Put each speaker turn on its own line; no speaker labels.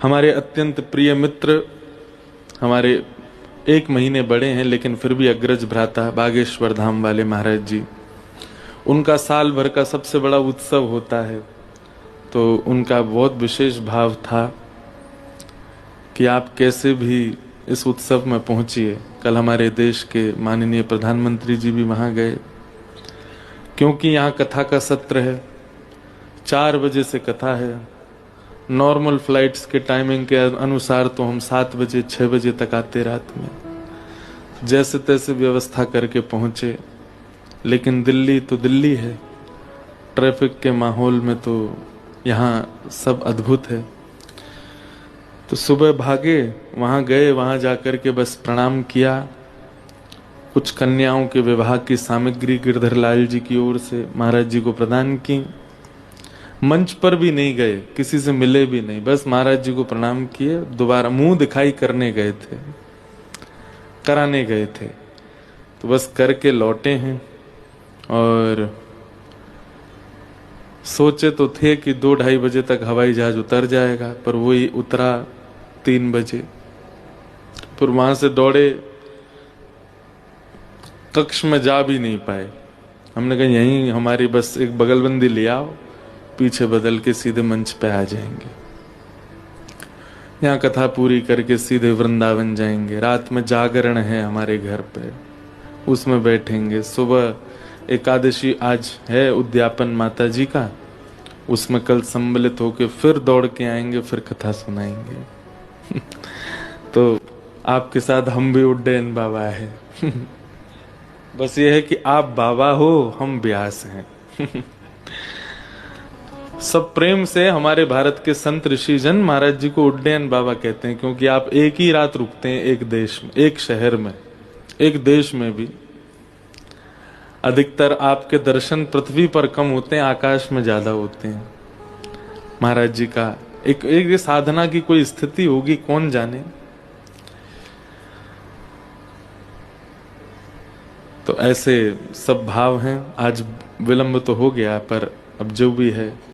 हमारे अत्यंत प्रिय मित्र, हमारे 1 महीने बड़े हैं लेकिन फिर भी अग्रज भ्राता बागेश्वर धाम वाले महाराज जी, उनका साल भर का सबसे बड़ा उत्सव होता है। तो उनका बहुत विशेष भाव था कि आप कैसे भी इस उत्सव में पहुंचिए। कल हमारे देश के माननीय प्रधानमंत्री जी भी वहां गए, क्योंकि यहाँ कथा का सत्र है। 4 बजे से कथा है। नॉर्मल फ्लाइट्स के टाइमिंग के अनुसार तो हम 7 बजे 6 बजे तक आते रात में, जैसे तैसे व्यवस्था करके पहुंचे। लेकिन दिल्ली तो दिल्ली है, ट्रैफिक के माहौल में तो यहाँ सब अद्भुत है। तो सुबह भागे, वहां गए, वहां जाकर के बस प्रणाम किया। कुछ कन्याओं के विवाह की सामग्री गिरधर लाल जी की ओर से महाराज जी को प्रदान की। मंच पर भी नहीं गए, किसी से मिले भी नहीं, बस महाराज जी को प्रणाम किए। दोबारा मुंह दिखाई करने गए थे, कराने गए थे, तो बस करके लौटे हैं। और सोचे तो थे कि 2-2:30 बजे तक हवाई जहाज उतर जाएगा, पर वही उतरा 3 बजे। फिर वहां से दौड़े, कक्ष में जा भी नहीं पाए। हमने कहा यहीं हमारी बस एक बगलबंदी ले आओ, पीछे बदल के सीधे मंच पे आ जाएंगे। यहाँ कथा पूरी करके सीधे वृंदावन जाएंगे। रात में जागरण है हमारे घर पे, उसमें बैठेंगे। सुबह एकादशी आज है उद्यापन माता जी का, उसमें कल सम्मिलित होके फिर दौड़ के आएंगे, फिर कथा सुनाएंगे। तो आपके साथ हम भी उड्डयन बाबा है। बस ये है कि आप बाबा हो, हम व्यास हैं। सब प्रेम से हमारे भारत के संत ऋषि जन महाराज जी को उड्डयन बाबा कहते हैं, क्योंकि आप एक ही रात रुकते हैं एक देश में, एक शहर में, एक देश में भी। अधिकतर आपके दर्शन पृथ्वी पर कम होते हैं, आकाश में ज्यादा होते हैं। महाराज जी का एक साधना की कोई स्थिति होगी, कौन जाने। तो ऐसे सब भाव हैं। आज विलंब तो हो गया, पर अब जो भी है